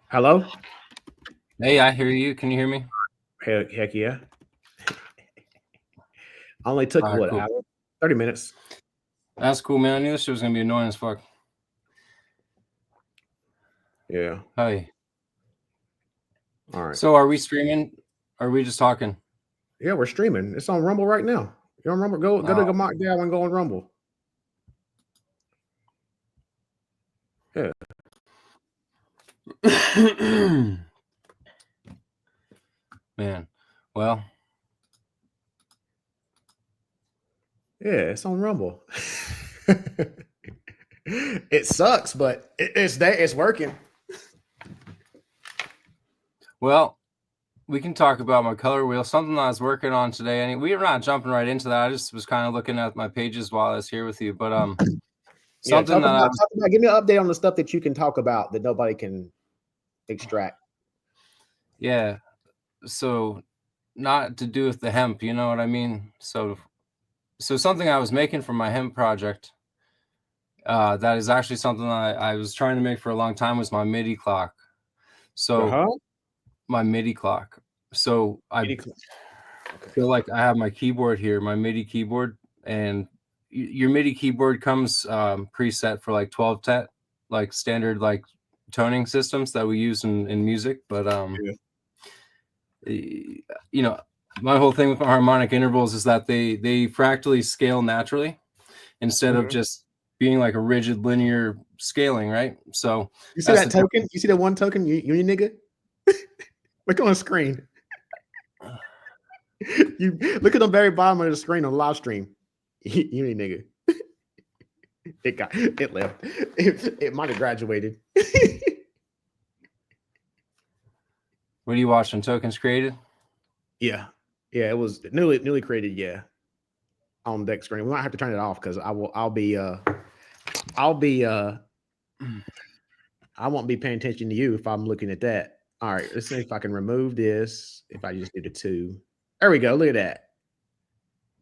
Hello? Hey, I hear you. Can you hear me? Heck yeah. Only took All right, what, cool. hour? 30 minutes. That's cool, man. I knew this shit was gonna be annoying as fuck. Yeah. Hi. All right. So, are we streaming? Or are we just talking? Yeah, we're streaming. It's on Rumble right now. You on Rumble? Go to Mock Down and go on Rumble. Yeah. Man, well, Yeah, it's on Rumble. It sucks, but it's there. It's working. well, we can talk about my color wheel. Something I was working on today. And we're not jumping right into that. I just was kind of looking at my pages while I was here with you. But Yeah, something that talk about. Give me an update on the stuff that you can talk about that nobody can extract. yeah. So, not to do with the hemp. You know what I mean? So something I was making for my hemp project. That is actually something I was trying to make for a long time was my MIDI clock. So my MIDI clock. So I feel like I have my keyboard here, my MIDI keyboard, and your MIDI keyboard comes preset for like 12-tet, like standard like toning systems that we use in music. But you know, my whole thing with harmonic intervals is that they fractally scale naturally instead of just being like a rigid linear scaling, right? So you see that token? You see that one token? You nigga? Look on the screen. You look at the very bottom of the screen on live stream. You nigga. It left. It might have graduated. What are you watching? Tokens created? Yeah. It was newly created. Yeah, on deck screen. We might have to turn it off because I won't be paying attention to you if I'm looking at that. All right, let's see if I can remove this. If I just do the 2, there we go. Look at that.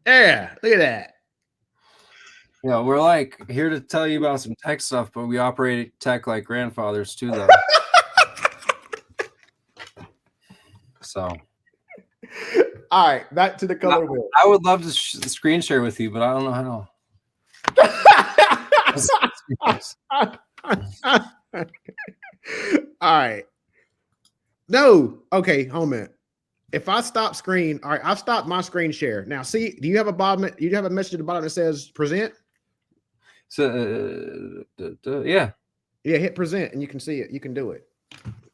Yeah, look at that. Yeah, we're like here to tell you about some tech stuff, but we operate tech like grandfathers too, though. So, all right, back to the color wheel. I would love to screen share with you, but I don't know how. All right. No. Okay, hold a minute. If I stop screen, all right, I've stopped my screen share. Now, see, do you have a bottom? Do you have a message at the bottom that says present? So, yeah. Yeah, hit present and you can see it. You can do it.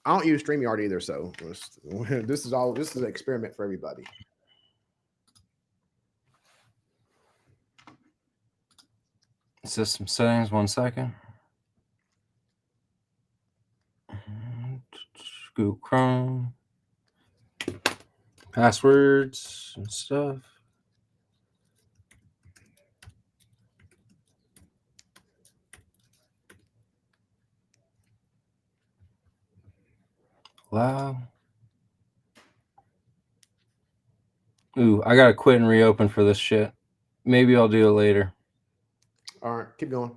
I don't use StreamYard either, so this is an experiment for everybody. System settings, 1 second. Google Chrome. Passwords and stuff. Wow. Ooh, I gotta quit and reopen for this shit. Maybe I'll do it later. All right, keep going.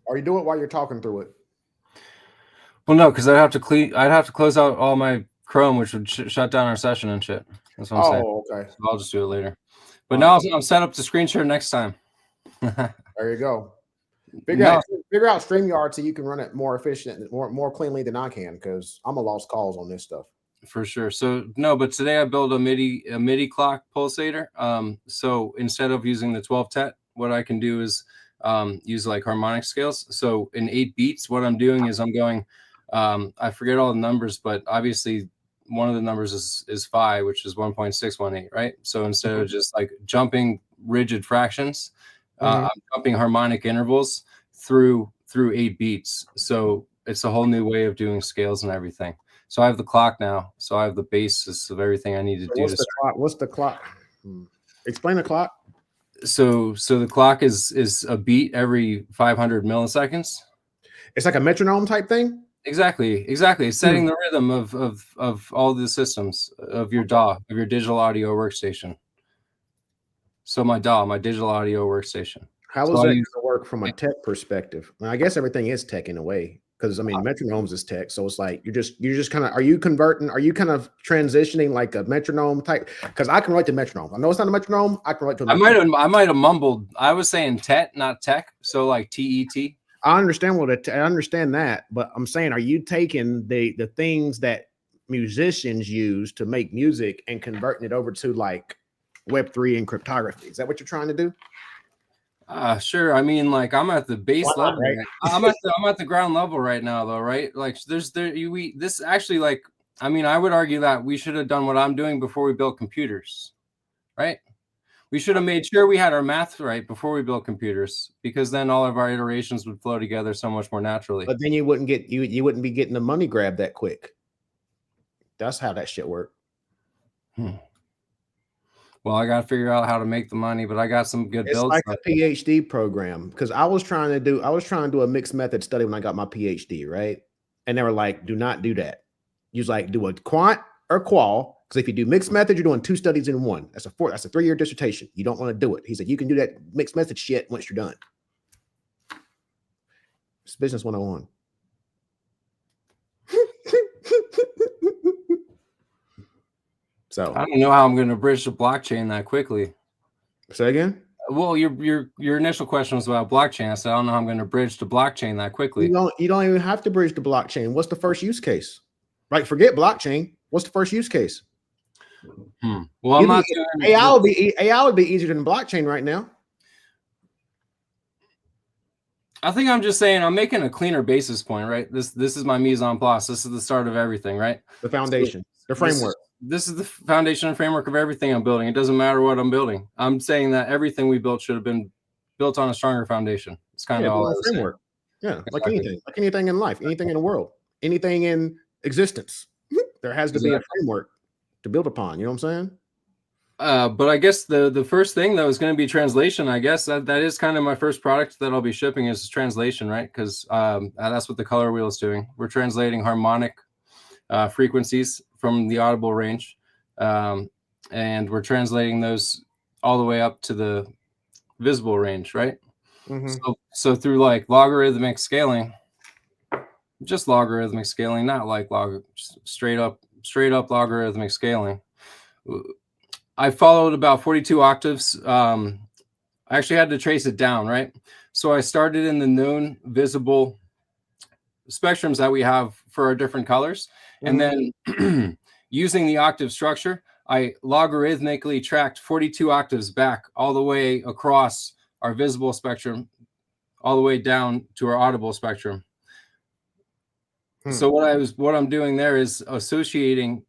Or you do it while you're talking through it. Well, no, because I'd have to close out all my Chrome, which would shut down our session and shit. That's what I'm saying. Okay. So I'll just do it later. But now I'm set up to screen share next time. There you go. Figure out StreamYard so you can run it more efficient, more cleanly than I can, because I'm a lost cause on this stuff. For sure. So no, but today I built a MIDI clock pulsator. So instead of using the 12-tet, what I can do is use like harmonic scales. So in 8 beats, what I'm doing is I'm going. I forget all the numbers, but obviously one of the numbers is phi, which is 1.618, right? So instead of just like jumping rigid fractions, I'm jumping harmonic intervals through 8 beats. So it's a whole new way of doing scales and everything. So I have the clock now. So I have the basis of everything I need to do. What's the clock? Explain the clock. So the clock is a beat every 500 milliseconds. It's like a metronome type thing. Exactly. It's setting the rhythm of all the systems of your DAW, of your digital audio workstation. So my DAW, my digital audio workstation. How is that going to work from a tech perspective? Well, I guess everything is tech in a way. Because I mean, metronomes is text, so it's like you're just kind of are you kind of transitioning like a metronome type? Because I can relate to metronome. I know it's not a metronome. I can relate to a metronome. I might have mumbled. I was saying tet, not tech. So like TET. I understand I understand that, but I'm saying, are you taking the things that musicians use to make music and converting it over to like Web3 and cryptography? Is that what you're trying to do? Sure. I mean, like I'm at the base level. Right? I'm at the ground level right now, though, right? Like this actually, like, I mean, I would argue that we should have done what I'm doing before we built computers, right? We should have made sure we had our math right before we built computers, because then all of our iterations would flow together so much more naturally. But then you wouldn't be getting the money grab that quick. That's how that shit worked. Well, I got to figure out how to make the money, but I got some good builds. It's like a PhD program, because I was trying to do a mixed method study when I got my PhD, right? And they were like, do not do that. You like do a quant or qual, because if you do mixed method, you're doing 2 studies in one. That's a 3-year dissertation. You don't want to do it. He said you can do that mixed method shit once you're done. It's business 101. So I don't know how I'm going to bridge the blockchain that quickly. Say again? Well, your initial question was about blockchain. I said I don't know how I'm going to bridge the blockchain that quickly. You don't even have to bridge the blockchain. What's the first use case? Like, forget blockchain. What's the first use case? Well, I'm not AI would be easier than blockchain right now. I think I'm just saying I'm making a cleaner basis point, right? This is my mise en place. This is the start of everything, right? The foundation, the framework. This is the foundation and framework of everything I'm building. It doesn't matter what I'm building. I'm saying that everything we built should have been built on a stronger foundation. It's kind of all I was framework. Saying. Yeah, exactly. like anything in life, anything in the world, anything in existence. There has to be a framework to build upon. You know what I'm saying? But I guess the first thing though is going to be translation. I guess that is kind of my first product that I'll be shipping is translation, right? Because that's what the color wheel is doing. We're translating harmonic frequencies from the audible range, and we're translating those all the way up to the visible range, right? So through like logarithmic scaling, just logarithmic scaling, not like straight up logarithmic scaling. I followed about 42 octaves. I actually had to trace it down, right? So I started in the known visible spectrums that we have for our different colors. And then using the octave structure, I logarithmically tracked 42 octaves back all the way across our visible spectrum, all the way down to our audible spectrum. So what I'm doing there is associating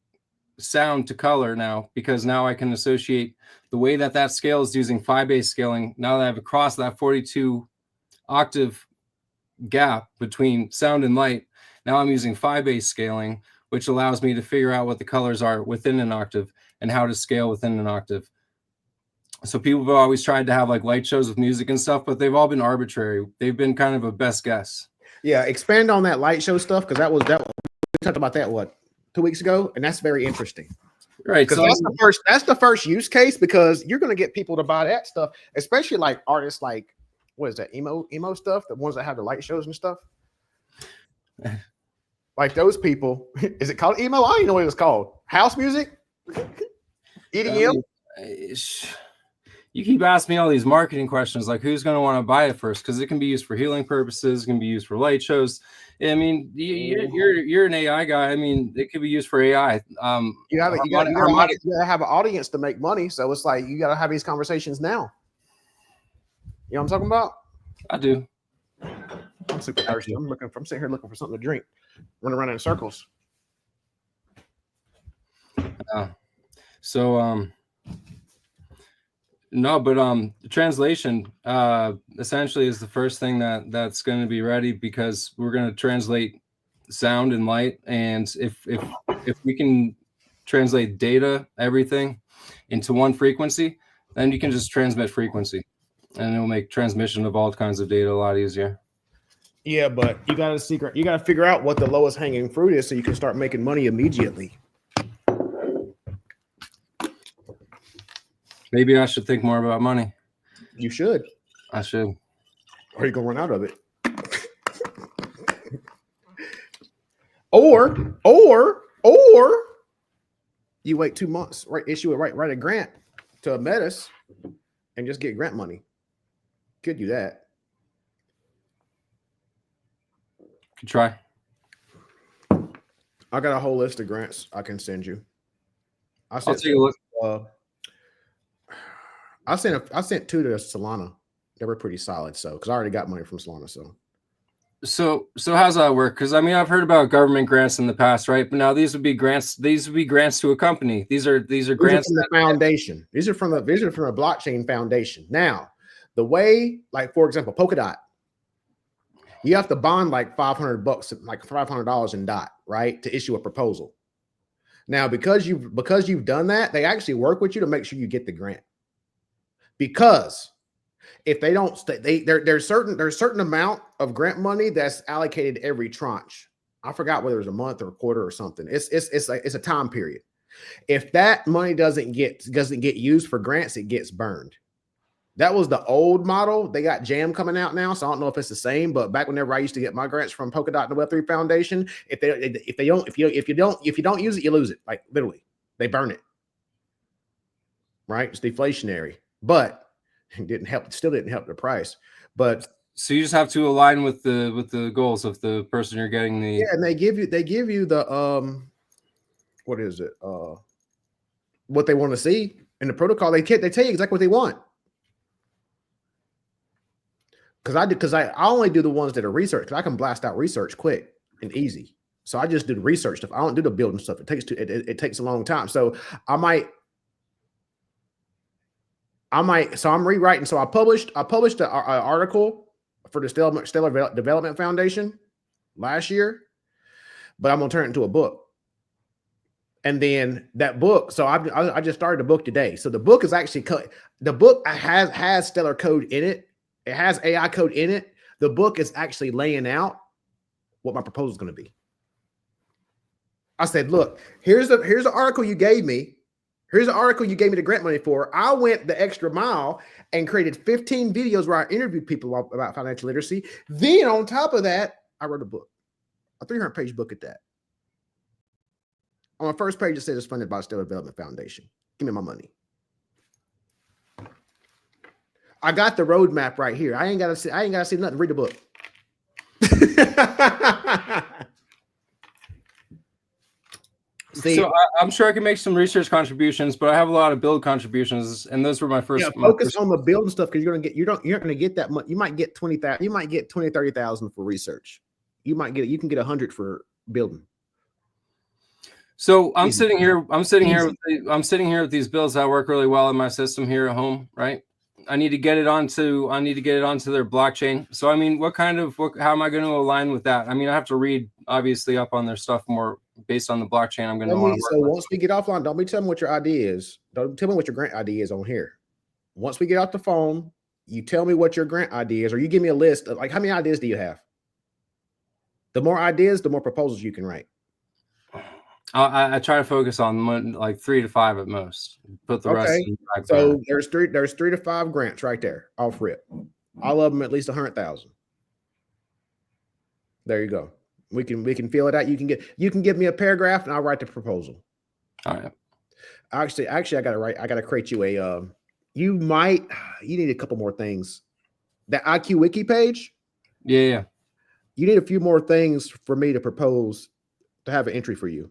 sound to color now, because now I can associate the way that scales using phi-based scaling. Now that I've crossed that 42 octave gap between sound and light, now I'm using phi-based scaling, which allows me to figure out what the colors are within an octave and how to scale within an octave. So people have always tried to have like light shows with music and stuff, but they've all been arbitrary. They've been kind of a best guess. Yeah, expand on that light show stuff, because that was we talked about that 2 weeks ago, and that's very interesting. Right. Because that's the first use case, because you're going to get people to buy that stuff, especially like artists like, what is that, emo stuff, the ones that have the light shows and stuff. Like those people, is it called emo? I don't even know what it was called. House music? EDM? You keep asking me all these marketing questions, like who's going to want to buy it first? Because it can be used for healing purposes, it can be used for light shows. I mean, you're an AI guy. I mean, it could be used for AI. You gotta have an audience to make money, so it's like you gotta have these conversations now. You know what I'm talking about? I do. I'm super thirsty. I'm sitting here looking for something to drink, running around in circles. No, but the translation essentially is the first thing that's going to be ready, because we're going to translate sound and light, and if we can translate data, everything into one frequency, then you can just transmit frequency, and it will make transmission of all kinds of data a lot easier. Yeah, but you got to figure out what the lowest hanging fruit is, so you can start making money immediately. Maybe I should think more about money. You should. I should. Or you're gonna run out of it. Or you wait 2 months, right? Issue it, write a grant to a Metis and just get grant money. Could do that. Could try. I got a whole list of grants I can send you. I'll take a look. I sent 2 to Solana. They were pretty solid. So, because I already got money from Solana. So how's that work? Because I mean, I've heard about government grants in the past, right? But now these would be grants. These would be grants to a company. These are grants from the foundation. These are from a blockchain foundation. Now, the way, like for example, Polkadot, you have to bond like $500, like $500 in DOT, right, to issue a proposal. Now, because you've done that, they actually work with you to make sure you get the grant. Because if they don't, there's certain amount of grant money that's allocated every tranche. I forgot whether it's a month or a quarter or something. It's a time period. If that money doesn't get used for grants, it gets burned. That was the old model. They got Jam coming out now, so I don't know if it's the same. But back whenever I used to get my grants from Polkadot and the Web3 Foundation, if you don't use it, you lose it. Like literally, they burn it. Right? It's deflationary, but it didn't help. Still didn't help the price. But so you just have to align with the goals of the person you're getting the. Yeah, and they give you the what is it? What they want to see in the protocol. They tell you exactly what they want. Because I only do the ones that are research, because I can blast out research quick and easy. So I just do the research stuff. I don't do the building stuff. It takes a long time. So I might. So I'm rewriting. So I published an article for the Stellar Development Foundation last year, but I'm gonna turn it into a book. And then that book. So I just started the book today. So the book is actually the book has Stellar code in it. It has AI code in it. The book is actually laying out what my proposal is going to be. I said, look, here's the article you gave me. Here's the article you gave me the grant money for. I went the extra mile and created 15 videos where I interviewed people about financial literacy. Then on top of that, I wrote a book, a 300-page book at that. On the first page, it says it's funded by the Stellar Development Foundation. Give me my money. I got the roadmap right here. I ain't gotta see nothing. Read the book. So I'm sure I can make some research contributions, but I have a lot of build contributions, and those were my first. Yeah, focus on the building stuff, because you're not gonna get that much. You might get 20,000. You might get 30,000 for research. You can get 100 for building. So I'm sitting here with these builds that work really well in my system here at home, right? I need to get it onto their blockchain. So I mean, how am I going to align with that? I mean, I have to read obviously up on their stuff more based on the blockchain I'm going to want to work with. Once we get offline, don't be telling me what your ID is. Don't tell me what your grant ID is on here. Once we get off the phone, you tell me what your grant ID is, or you give me a list of, like, how many ideas do you have? The more ideas, the more proposals you can write. I try to focus on like 3 to 5 at most. Put the rest in the back burner. So there's 3 to 5 grants right there off rip. All of them at least 100,000. There you go. We can fill it out. You can give me a paragraph and I'll write the proposal. All right. Actually, I gotta create you a you need a couple more things. That IQ Wiki page. Yeah. You need a few more things for me to propose to have an entry for you.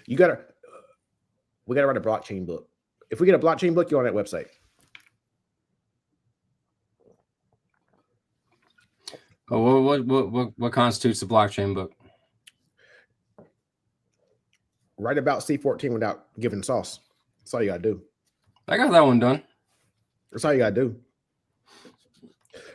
We gotta write a blockchain book. If we get a blockchain book, you're on that website. Oh, what constitutes a blockchain book? Write about C14 without giving sauce. That's all you gotta do. I got that one done. That's all you gotta do.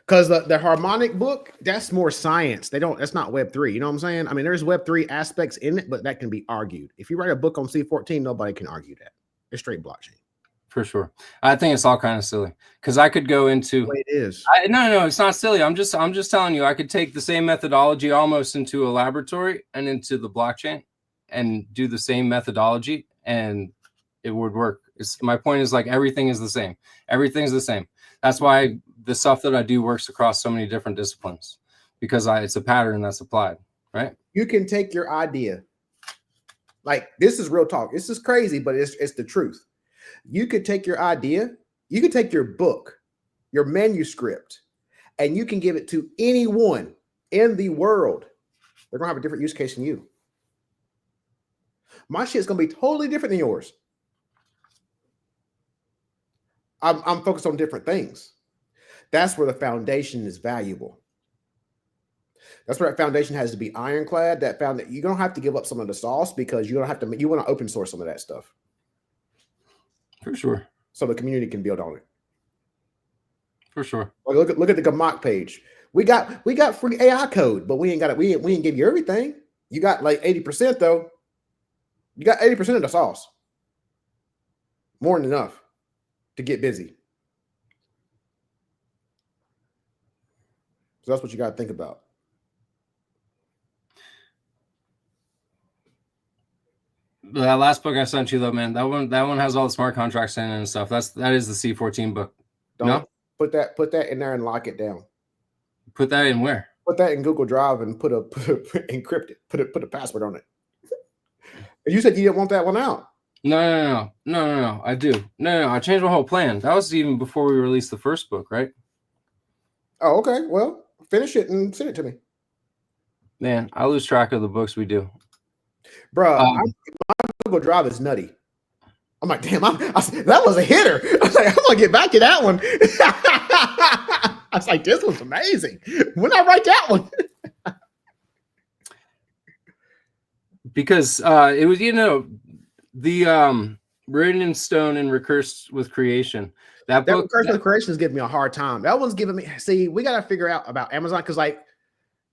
Because the harmonic book, that's more science. That's not Web3. You know what I'm saying? I mean, there's Web3 aspects in it, but that can be argued. If you write a book on C14, nobody can argue that. It's straight blockchain. For sure. I think it's all kind of silly, because I could go into it is. No, it's not silly. I'm just telling you, I could take the same methodology almost into a laboratory and into the blockchain and do the same methodology, and it would work. My point is, like, everything is the same. Everything's the same. That's why the stuff that I do works across so many different disciplines, because it's a pattern that's applied. right? You can take your idea. Like, this is real talk. This is crazy, but it's the truth. You could take your idea, you could take your book, your manuscript, and you can give it to anyone in the world. They're gonna have a different use case than you. My shit's gonna be totally different than yours. I'm focused on different things. That's where the foundation is valuable. That's where that foundation has to be ironclad. That found that you're gonna have to give up some of the sauce because you don't have to. You want to open source some of that stuff For sure. so the community can build on it. For sure. Like look at the Gamok page. We got free AI code, but we ain't got it. We ain't give you everything. You got like 80% though. You got 80% of the sauce. More than enough to get busy. So that's what you got to think about. That last book I sent you though, man, that one has all the smart contracts in it and stuff. That is the C14 book. Don't put that in there and lock it down. Put that in where? Put that in Google Drive and encrypt it. Put a password on it. You said you didn't want that one out. No. I do. No. I changed my whole plan. That was even before we released the first book, right? Oh, okay. Well, finish it and send it to me. Man, I lose track of the books we do. Bro, my Google Drive is nutty. I'm like, damn, that was a hitter. I was like, I'm gonna get back to that one. I was like, this was amazing. When I write that one, because it was, the Written in Stone and Recursive with Creation. That book, Recursive with Creation is giving me a hard time. That one's giving me. See, we got to figure out about Amazon because, like,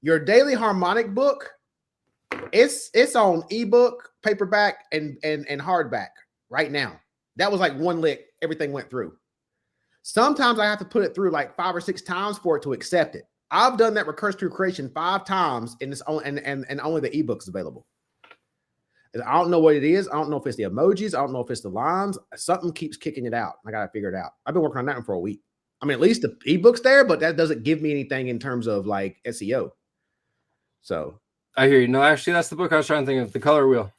your Daley Harmonic book, it's on ebook, paperback, and hardback right now. That was like one lick. Everything went through. Sometimes I have to put it through like 5 or 6 times for it to accept it. I've done that Recursive Creation 5 times, and it's only and only the ebook is available. I don't know what it is. I don't know if it's the emojis. I don't know if it's the lines. Something keeps kicking it out. I got to figure it out. I've been working on that one for a week. I mean, at least the ebook's there, but that doesn't give me anything in terms of like SEO. So I hear you. No, actually, that's the book I was trying to think of. The Color Wheel.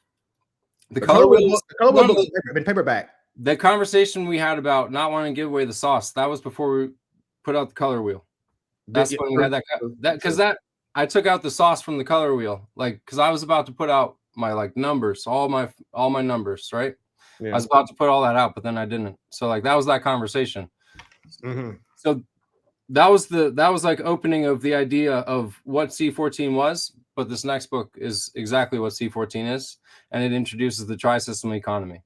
The Color Wheel book's been paperback. The conversation we had about not wanting to give away the sauce, that was before we put out the Color Wheel. That's when we had that because I took out the sauce from the Color Wheel, like because I was about to put out my like numbers, all my numbers, right? Yeah. I was about to put all that out, but then I didn't. So like that was that conversation. Mm-hmm. So that was like opening of the idea of what C14 was, but this next book is exactly what C14 is, and it introduces the tri-system economy.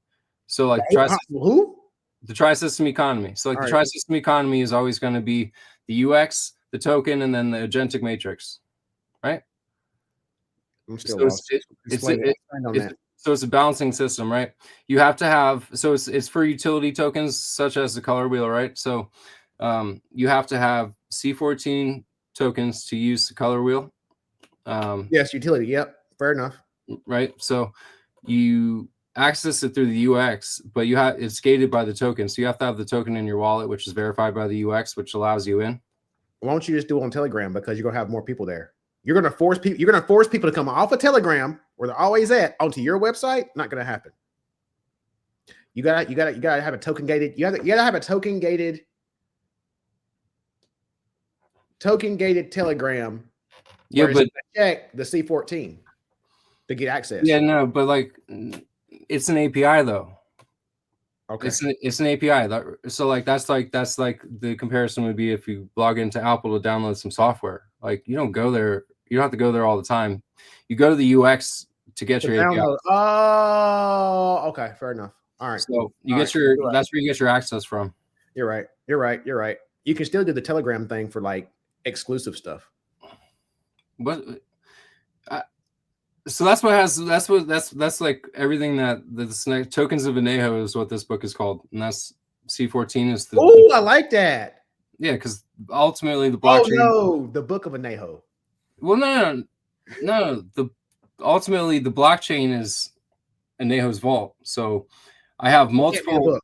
So like the tri-system economy. So like the tri-system economy is always going to be the UX, the token, and then the agentic matrix, right? I'm still lost. So it's a balancing system, right? You have to have, so it's for utility tokens such as the Color Wheel, right? So you have to have C14 tokens to use the Color Wheel. Yes, utility. Yep, fair enough. Right. So you access it through the UX, but it's gated by the token. So you have to have the token in your wallet, which is verified by the UX, which allows you in. Why don't you just do it on Telegram, because you're gonna have more people there. You're gonna force people to come off of Telegram where they're always at onto your website. Not gonna happen. You gotta have a token gated. You gotta have a token gated Telegram. Yeah, but check the C14 to get access. Yeah, no, but like it's an API though. Okay, it's an API. So like that's like the comparison would be if you log into Apple to download some software. Like you don't go there. You don't have to go there all the time. You go to the UX to get your API. Oh, okay, fair enough. All right. So you get your that's where you get your access from. You're right. You can still do the Telegram thing for like exclusive stuff. But so that's like everything that the tokens of Anejo is what this book is called, and that's C14 is the. Oh, I like that. Yeah, because ultimately the blockchain. Oh no, the book of Anejo. Well, no. Ultimately the blockchain is Anejo's vault. So I have multiple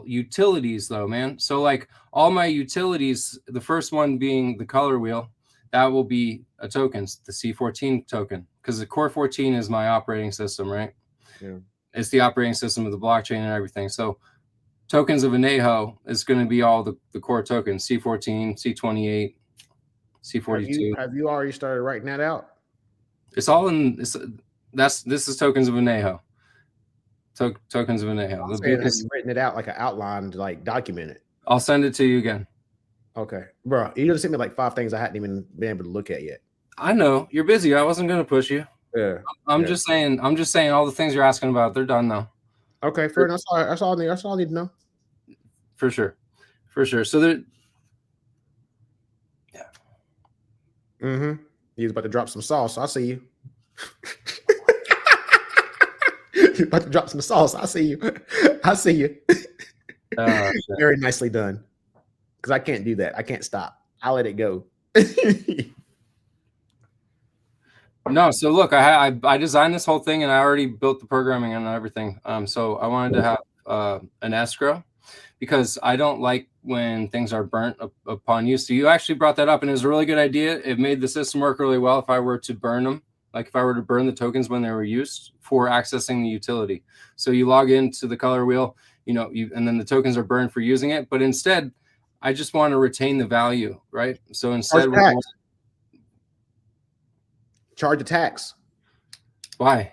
utilities though, man. So like all my utilities, the first one being the Color Wheel, that will be a token, the C14 token, because the core 14 is my operating system, right? Yeah. It's the operating system of the blockchain and everything. So tokens of Anejo is going to be all the core tokens, C14, C28, C42. Have you already started writing that out? It's all in this. This is tokens of Anejo. Tokens of Anejo. I'm saying, have you written it out like an outline, like document it? I'll send it to you again. Okay, bro. You just sent me like 5 things I hadn't even been able to look at yet. I know you're busy. I wasn't going to push you. Yeah. I'm just saying all the things you're asking about, they're done now. Okay, fair enough. That's all I need to know. For sure. So there. Yeah. Mm-hmm. He's about to drop some sauce. I see you. You're about to drop some sauce. I see you. I see you. Very nicely done. Because I can't do that. I can't stop. I'll let it go. No, so look, I designed this whole thing and I already built the programming and everything. So I wanted to have an escrow because I don't like when things are burnt upon use. So you actually brought that up, and it was a really good idea. It made the system work really well if I were to burn them, like if I were to burn the tokens when they were used for accessing the utility. So you log into the color wheel, and then the tokens are burned for using it. But instead, I just want to retain the value, right? So instead, charge a tax. Why?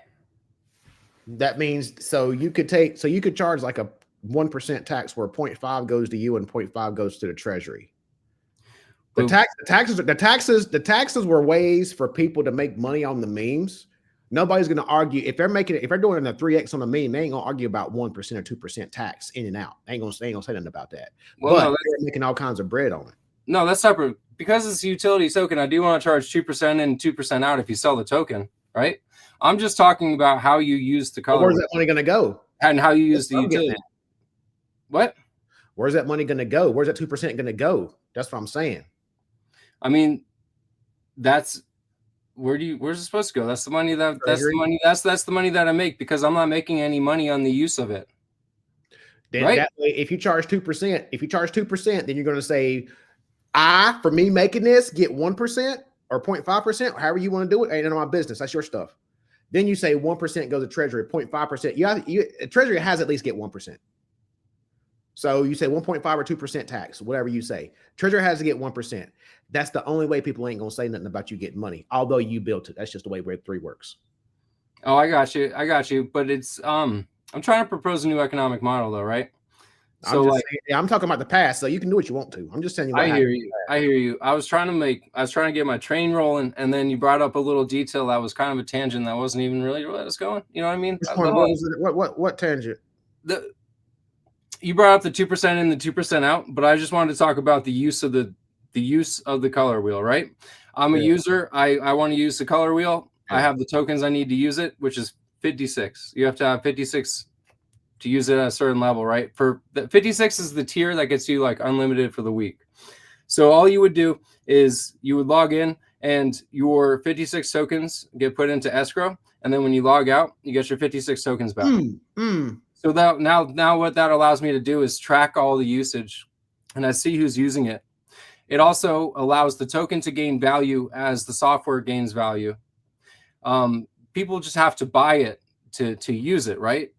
That means you could charge like a 1% tax where 0.5 goes to you and 0.5 goes to the treasury. The taxes were ways for people to make money on the memes. Nobody's going to argue if they're doing a 3x on a meme, they ain't gonna argue about 1% or 2% tax in and out. They ain't gonna say nothing about that. Well, but they're making all kinds of bread on it. No, that's separate. Because it's a utility token, I do want to charge 2% in, 2% out if you sell the token, right? I'm just talking about how you use the color. Where's that money going to go? And how you use the utility. What? Where's that money going to go? Where's that 2% going to go? That's what I'm saying. I mean, where's it supposed to go? That's the money that's the money that I make because I'm not making any money on the use of it. Then right? That way, if you charge 2%, then you're going to say, for me making this, get 1% or 0.5%, however you want to do it. Ain't none of my business. That's your stuff. Then you say 1% goes to treasury, 0.5%. Treasury has at least get 1%. So you say 1.5 or 2% tax, whatever you say. Treasury has to get 1%. That's the only way people ain't going to say nothing about you getting money, although you built it. That's just the way Web3 works. Oh, I got you. But it's, I'm trying to propose a new economic model though, right? So I'm talking about the past, so you can do what you want to. I'm just telling you. I hear you. I was trying to get my train rolling, and then you brought up a little detail that was kind of a tangent that wasn't even really where it was going. You know what I mean? What tangent? You brought up the 2% in, the 2% out, but I just wanted to talk about the use of the color wheel. Right? I'm a user. I want to use the color wheel. Yeah. I have the tokens I need to use it, which is 56. You have to have 56. To use it at a certain level, right? For the 56 is the tier that gets you like unlimited for the week. So all you would do is you would log in and your 56 tokens get put into escrow. And then when you log out, you get your 56 tokens back. So that now what that allows me to do is track all the usage and I see who's using it. It also allows the token to gain value as the software gains value. People just have to buy it to use it, right?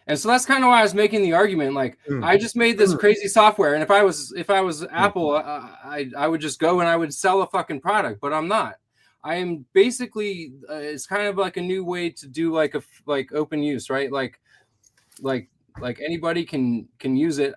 And so that's kind of why I was making the argument. Like, I just made this crazy software, and if I was Apple, I would just go and I would sell a fucking product, but I'm not. I am basically it's kind of like a new way to do like open use, right? Like anybody can use it,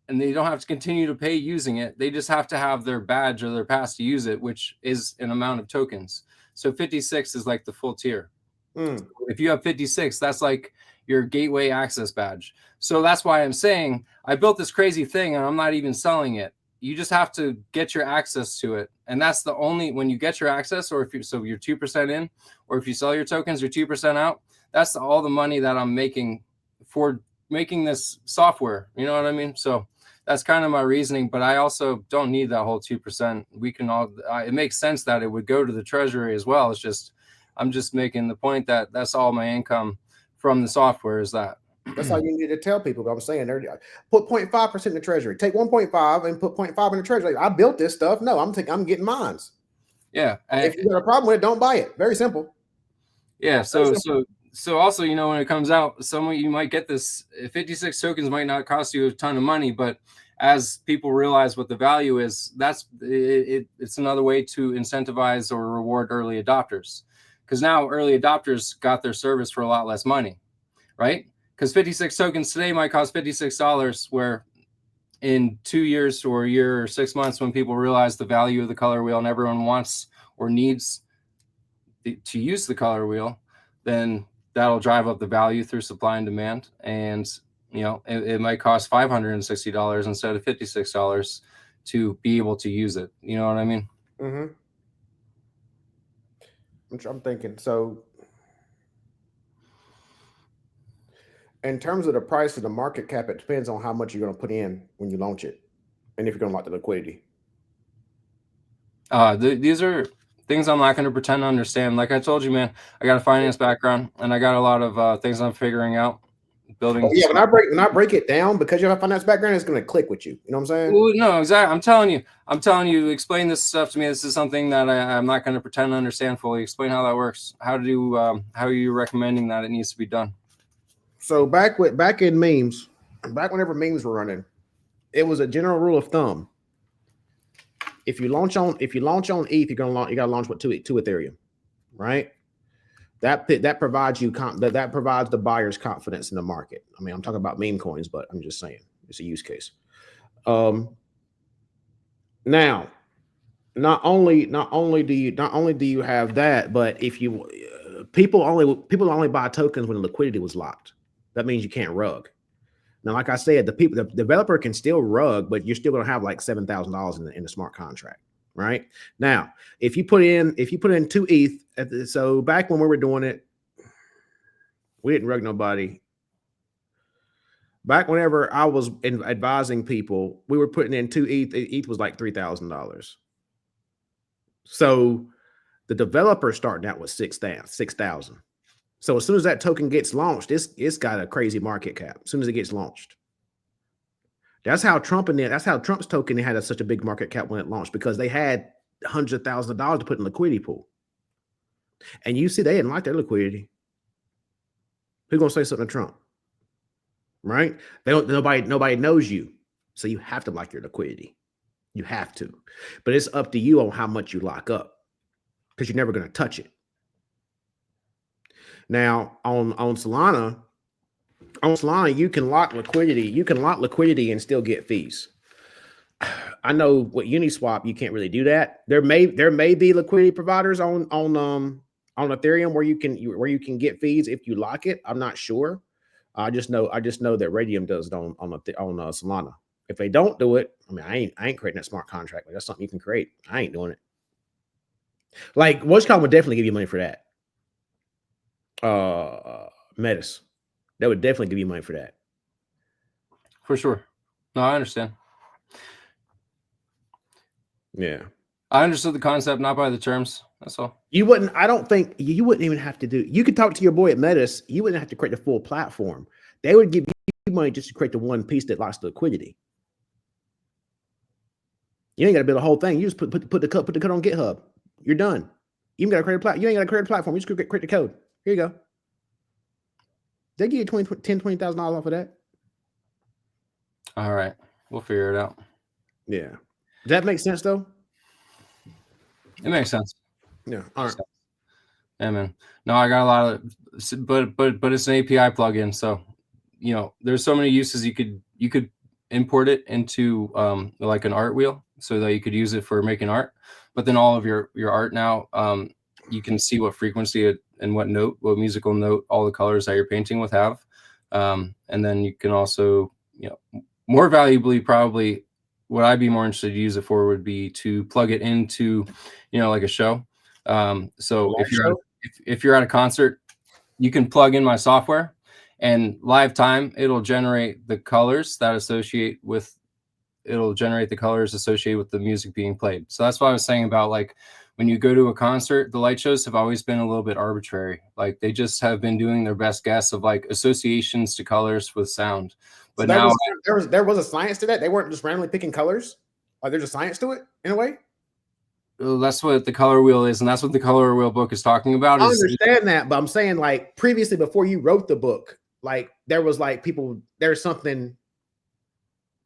and they don't have to continue to pay using it. They just have to have their badge or their pass to use it, which is an amount of tokens. So 56 is like the full tier. If you have 56, that's like your gateway access badge. So that's why I'm saying I built this crazy thing and I'm not even selling it. You just have to get your access to it. And that's the only, when you get your access, or you're 2% in, or if you sell your tokens, you're 2% out. That's all the money that I'm making for making this software. You know what I mean? So that's kind of my reasoning, but I also don't need that whole 2%. We can all, it makes sense that it would go to the treasury as well. It's just, I'm just making the point that that's all my income from the software is that. That's all you need to tell people. But I'm saying, put 0.5% in the treasury. Take 1.5 and put 0.5 in the treasury. I built this stuff. No, I'm getting mines. Yeah. If you got a problem with it, don't buy it. Very simple. Yeah. So also, you know, when it comes out, you might get this 56 tokens might not cost you a ton of money, but as people realize what the value is, it's another way to incentivize or reward early adopters. Because now early adopters got their service for a lot less money, right? Because 56 tokens today might cost $56, where in 2 years or a year or 6 months, when people realize the value of the color wheel and everyone wants or needs to use the color wheel, then that'll drive up the value through supply and demand. And, you know, it might cost $560 instead of $56 to be able to use it. You know what I mean? Mm-hmm. I'm thinking, so in terms of the price of the market cap, it depends on how much you're going to put in when you launch it, and if you're going to lock the liquidity. These are things I'm not going to pretend to understand. Like I told you, man, I got a finance background and I got a lot of things I'm figuring out. Building. Oh, yeah, when I break it down, because you have a finance background, it's going to click with you. You know what I'm saying? Well, no, exactly. I'm telling you, explain this stuff to me. This is something that I'm not going to pretend to understand fully. Explain how that works. How are you recommending that it needs to be done? So back in memes, back whenever memes were running, it was a general rule of thumb. If you launch on ETH, you gotta launch with two Ethereum, right? That provides you that provides the buyers confidence in the market. I mean, I'm talking about meme coins, but I'm just saying it's a use case. Now, not only do you have that, but if you people only buy tokens when the liquidity was locked. That means you can't rug. Now, like I said, the developer can still rug, but you're still going to have like $7,000 in the smart contract, right? Now, if you put in 2 ETH, so back when we were doing it, we didn't rug nobody. Back whenever I was advising people, we were putting in 2 ETH. ETH was like $3,000. So the developer starting out with 6,000. So as soon as that token gets launched, it's got a crazy market cap as soon as it gets launched. That's how Trump's token had such a big market cap when it launched, because they had hundreds of thousands of dollars to put in the liquidity pool. And you see, they didn't like their liquidity. Who's gonna say something to Trump? Right? Nobody knows you. So you have to like your liquidity. You have to. But it's up to you on how much you lock up, because you're never going to touch it. Now, on Solana, you can lock liquidity. You can lock liquidity and still get fees. I know with Uniswap, you can't really do that. There may be liquidity providers on Ethereum where you can get fees if you lock it. I'm not sure. I just know that Radium does it on Solana. If they don't do it, I mean, I ain't creating that smart contract. Like, that's something you can create. I ain't doing it. Like, WatchCon would definitely give you money for that. Metis, that would definitely give you money for that. For sure. No, I understand. Yeah, I understood the concept, not by the terms. That's all. I don't think you wouldn't even have to do. You could talk to your boy at Metis. You wouldn't have to create the full platform. They would give you money just to create the one piece that locks the liquidity. You ain't got to build a whole thing. You just put the code on GitHub. You're done. You ain't got to create a platform. You ain't got to create a platform. You just create the code. Here you go. They give you $20,000 off of that. All right, we'll figure it out. Yeah. Does that make sense though? It makes sense. Yeah. All right. Yeah, man. No, I got a lot of, but it's an API plugin, so you know, there's so many uses you could import it into like an art wheel, so that you could use it for making art. But then all of your art now, you can see what frequency and what musical note all the colors that you're painting with have, and then you can also, you know, more valuably, probably what I'd be more interested to use it for would be to plug it into, you know, like a show. So if you're at a concert, you can plug in my software, and live time, it'll generate the colors associated with the music being played. So that's what I was saying about, like, when you go to a concert, the light shows have always been a little bit arbitrary. Like, they just have been doing their best guess of like associations to colors with sound. But so now there was a science to that. They weren't just randomly picking colors. There's a science to it in a way. that's what the color wheel is, and that's what the color wheel book is talking about. I understand that, but I'm saying like previously before you wrote the book, like there was like there's something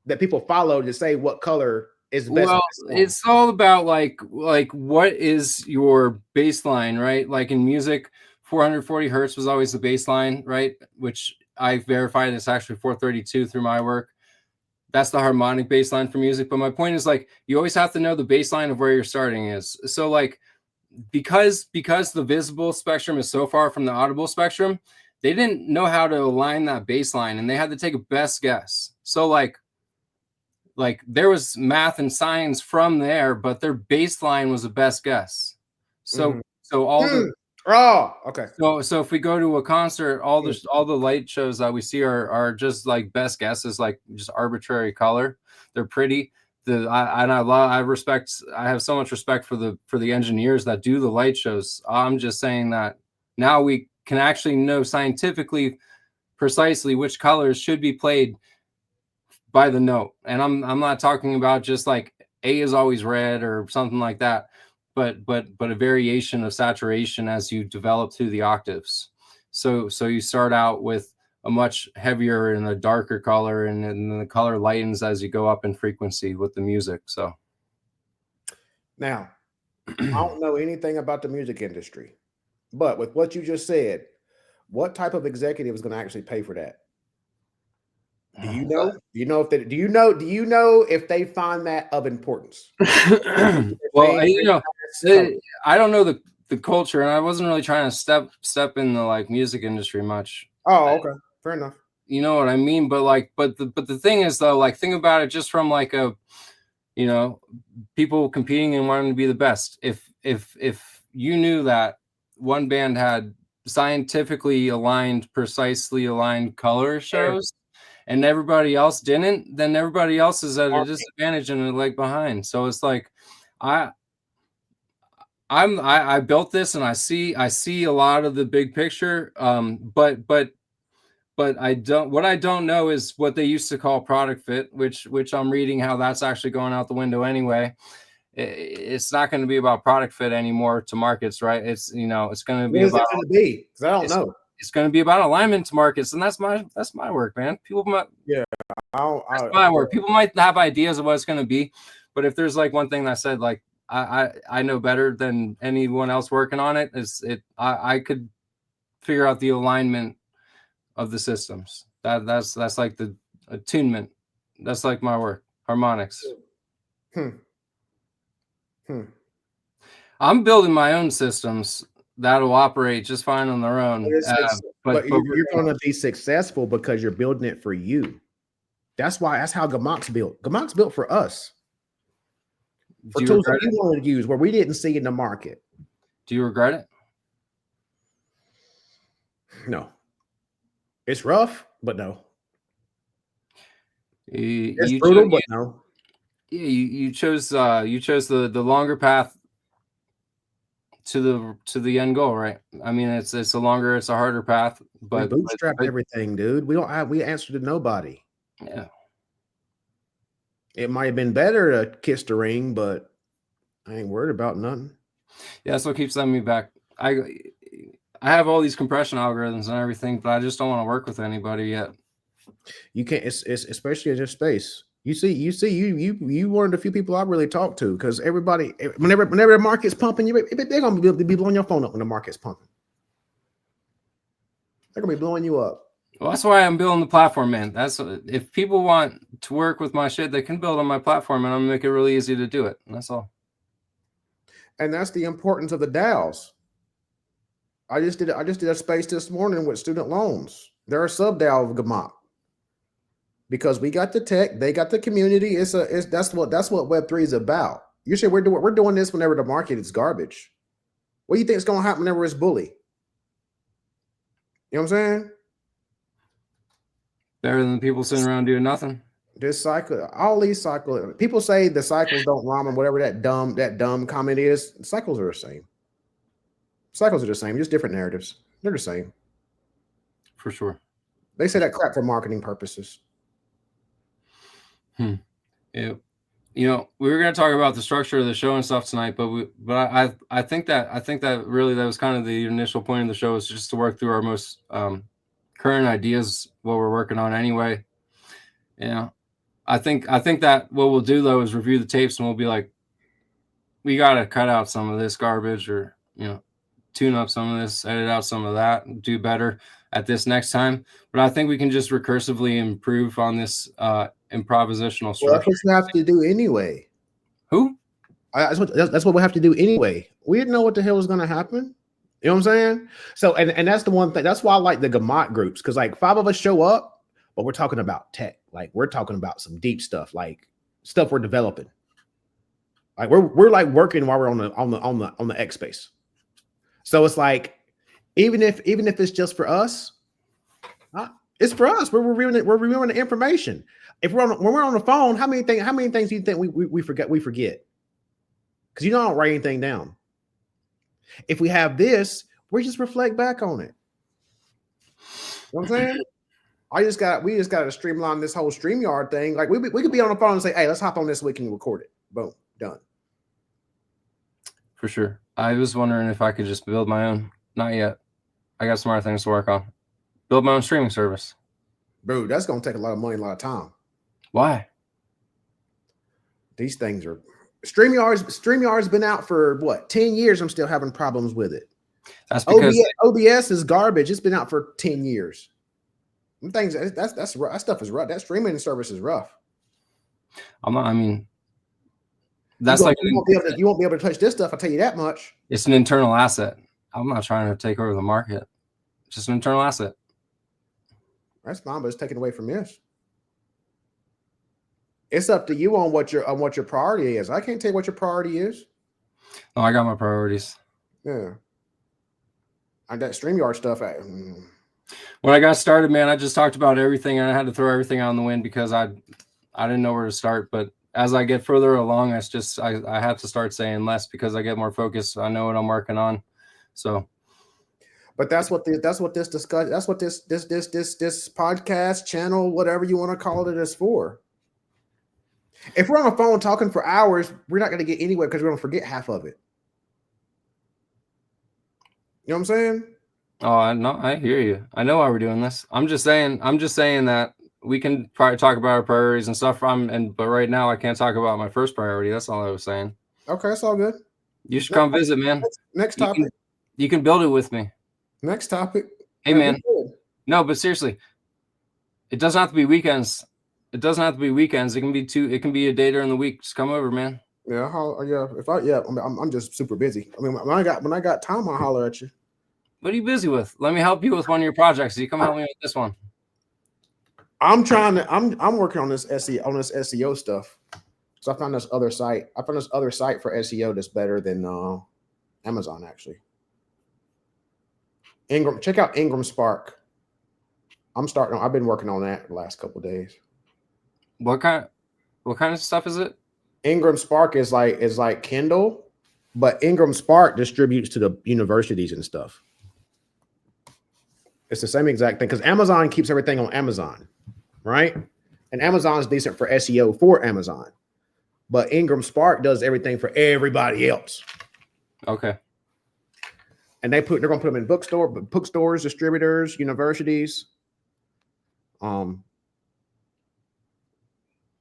that people followed to say what color is the best. Well, it's all about like what is your baseline, right? Like in music, 440 hertz was always the baseline, right? Which I verified it's actually 432 through my work. That's the harmonic baseline for music. But my point is like you always have to know the baseline of where you're starting is. So like because the visible spectrum is so far from the audible spectrum, they didn't know how to align that baseline, and they had to take a best guess. So like there was math and science from there, but their baseline was a best guess. So all the okay. So if we go to a concert, all the light shows that we see are just like best guesses, like just arbitrary color. They're pretty. I have so much respect for the engineers that do the light shows. I'm just saying that now we can actually know scientifically precisely which colors should be played by the note. And I'm not talking about just like A is always red or something like that, but a variation of saturation as you develop through the octaves. So you start out with a much heavier and a darker color, and then the color lightens as you go up in frequency with the music. So now I don't know anything about the music industry, but with what you just said, what type of executive is going to actually pay for that? Do you know? Do you know if they find that of importance? Well, I don't know the culture, and I wasn't really trying to step in the like music industry much. Oh, okay, fair enough. You know what I mean? But like, but the thing is though, like, think about it just from like a, people competing and wanting to be the best. If you knew that one band had scientifically aligned, precisely aligned color shows, and everybody else didn't, then everybody else is at a disadvantage and they're like behind. So it's like, I built this and I see a lot of the big picture. But what I don't know is what they used to call product fit, which I'm reading how that's actually going out the window anyway. It's not going to be about product fit anymore to markets, right? It's going to be about. What is it going to be? Because I don't know. It's going to be about alignment to markets, and that's my work, man. People might, that's my work. People might have ideas of what it's going to be, but if there's like one thing that I said, like I know better than anyone else working on it, I could figure out the alignment of the systems. That's like the attunement. That's like my work. Harmonics. I'm building my own systems that'll operate just fine on their own. But you're going to be successful because you're building it for you. That's how Gamok's built. Gamok's built for us. For tools that we wanted to use where we didn't see in the market. Do you regret it? No. It's rough, but no. It's brutal, but no. Yeah, you chose the longer path to the end goal, right? I mean, it's a harder path, but we bootstrapped everything, dude. We answered to nobody. Yeah. It might have been better to kiss the ring, but I ain't worried about nothing. Yeah, that's what keeps sending me back. I have all these compression algorithms and everything, but I just don't want to work with anybody yet. You can't. It's especially in your space. You one of the few people I really talk to, because everybody, whenever the market's pumping, they're gonna be blowing your phone up when the market's pumping. They're gonna be blowing you up. Well, that's why I'm building the platform, man. That's if people want to work with my shit, they can build on my platform, and I'm gonna make it really easy to do it. And that's all. And that's the importance of the DAOs. I just did a space this morning with student loans. They're a sub DAO of Gamok. Because we got the tech, they got the community. That's what Web3 is about. You say we're doing this whenever the market is garbage. What do you think is going to happen whenever it's bully? You know what I'm saying? Better than people sitting around doing nothing. This cycle, all these cycles. People say the cycles don't rhyme, and whatever that dumb comment is. Cycles are the same. Cycles are the same, just different narratives. They're the same. For sure. They say that crap for marketing purposes. Yeah. You know, we were going to talk about the structure of the show and stuff tonight, but I think that really that was kind of the initial point of the show, is just to work through our most current ideas, what we're working on anyway. You know, I think that what we'll do though is review the tapes, and we'll be like, we got to cut out some of this garbage, or tune up some of this, edit out some of that, and do better at this next time. But I think we can just recursively improve on this improvisational structure. Well, that's what you have to do anyway. Who? That's what we have to do anyway. We didn't know what the hell was going to happen. You know what I'm saying? So, and that's the one thing. That's why I like the Gamot groups, because like 5 of us show up, but we're talking about tech. Like we're talking about some deep stuff, like stuff we're developing. Like we're like working while we're on the X space. So it's like, even if it's just for us, it's for us. We're reviewing the information. If when we're on the phone, how many things do you think we forget? We forget, because I don't write anything down. If we have this, we just reflect back on it. You know what I'm saying? We just got to streamline this whole StreamYard thing. Like we could be on the phone and say, hey, let's hop on this so we can record it. Boom, done. For sure. I was wondering if I could just build my own. Not yet. I got some other things to work on. Build my own streaming service. Bro, that's going to take a lot of money, a lot of time. Why? These things are... StreamYard's been out for what, 10 years. I'm still having problems with it. That's because OBS is garbage. It's been out for 10 years. Them things, that stuff is rough. That streaming service is rough. I mean, that's you like won't be able to touch this stuff. I'll tell you that much. It's an internal asset. I'm not trying to take over the market. It's just an internal asset. That's fine, but it's taken away from this. It's up to you on what your priority is. I can't tell you what your priority is. No, I got my priorities. Yeah. I got StreamYard stuff. When I got started, man, I just talked about everything, and I had to throw everything out in the wind because I didn't know where to start. But as I get further along, I have to start saying less because I get more focused. I know what I'm working on. So, but that's what this podcast channel, whatever you want to call it, is for. If we're on the phone talking for hours, we're not going to get anywhere because we're going to forget half of it. You know what I'm saying? Oh, I hear you. I know why we're doing this. I'm just saying that we can probably talk about our priorities and stuff. But right now I can't talk about my first priority. That's all I was saying. Okay, that's all good. You should come visit, man. Next topic. You can build it with me. Next topic. Hey, man. No, but seriously, it doesn't have to be weekends. It doesn't have to be weekends. It can be it can be a day during the week. Just come over, man. Yeah, I'm just super busy. I mean, when I got time, I'll holler at you. What are you busy with? Let me help you with one of your projects. You come help me with this one. I'm working on this SEO stuff. So I found this other site. I found this other site for SEO that's better than Amazon, actually. Ingram, check out Ingram Spark. I've been working on that the last couple of days. What kind of stuff is it? Ingram Spark is like Kindle, but Ingram Spark distributes to the universities and stuff. It's the same exact thing, because Amazon keeps everything on Amazon, right? And Amazon is decent for SEO for Amazon, but Ingram Spark does everything for everybody else. Okay. And they're going to put them in bookstores, distributors, universities.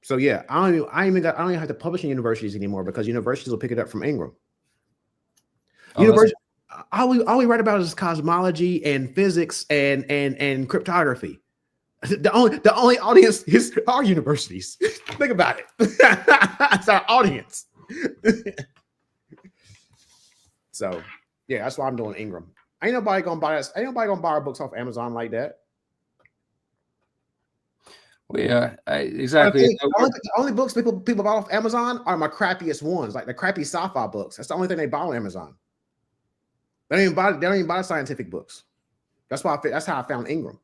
So yeah, I don't even have to publish in universities anymore, because universities will pick it up from Ingram. University, all we write about is cosmology and physics and cryptography. The only audience is our universities. Think about it. It's our audience. So yeah, that's why I'm doing Ingram. Ain't nobody gonna buy our books off Amazon like that. Well, yeah, exactly. The only books people buy off Amazon are my crappiest ones, like the crappy sci-fi books. That's the only thing they buy on Amazon. They don't even buy scientific books. That's how I found Ingram.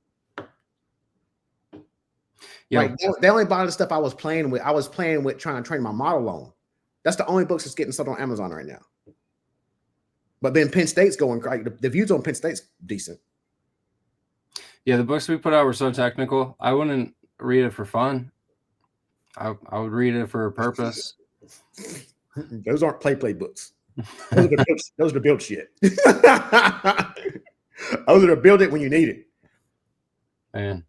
Yeah, like they only buy the stuff I was playing with. I was playing with trying to train my model on. That's the only books that's getting sold on Amazon right now. But then Penn State's going, like, the views on Penn State's decent. Yeah, the books we put out were so technical. I wouldn't read it for fun. I would read it for a purpose. Those aren't play books. Those are the build shit. Those are the build it when you need it. Man,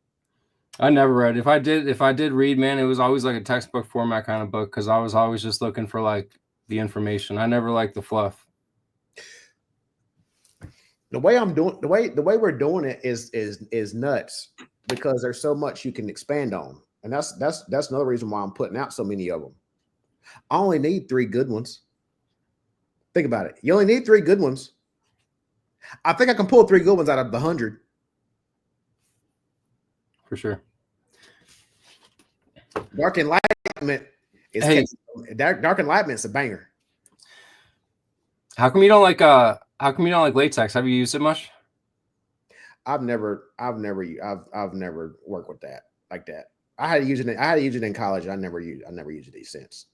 I never read. If I did read, man, it was always like a textbook format kind of book, because I was always just looking for like the information. I never liked the fluff. The way we're doing it is nuts, because there's so much you can expand on, and that's another reason why I'm putting out so many of them. I only need 3 good ones. Think about it. You only need 3 good ones. I think I can pull 3 good ones out of the 100. For sure. Dark Enlightenment is Dark Enlightenment's a banger. How come you don't like latex? Have you used it much? I've never worked with that like that. I had to use it in college. I never used it since.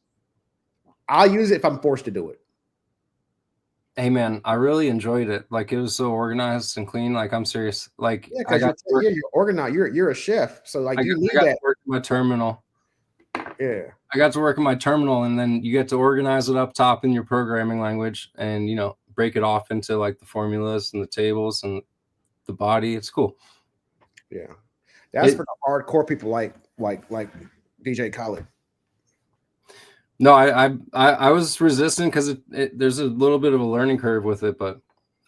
I'll use it if I'm forced to do it. Hey man, I really enjoyed it. Like, it was so organized and clean. Like, I'm serious. Like, yeah, because you're organized. You're a chef, so like you need that. To work in my terminal. Yeah, I got to work in my terminal, and then you get to organize it up top in your programming language, and break it off into like the formulas and the tables and the body. It's cool. Yeah, that's for the hardcore people like DJ Khaled. No, I was resistant because there's a little bit of a learning curve with it, but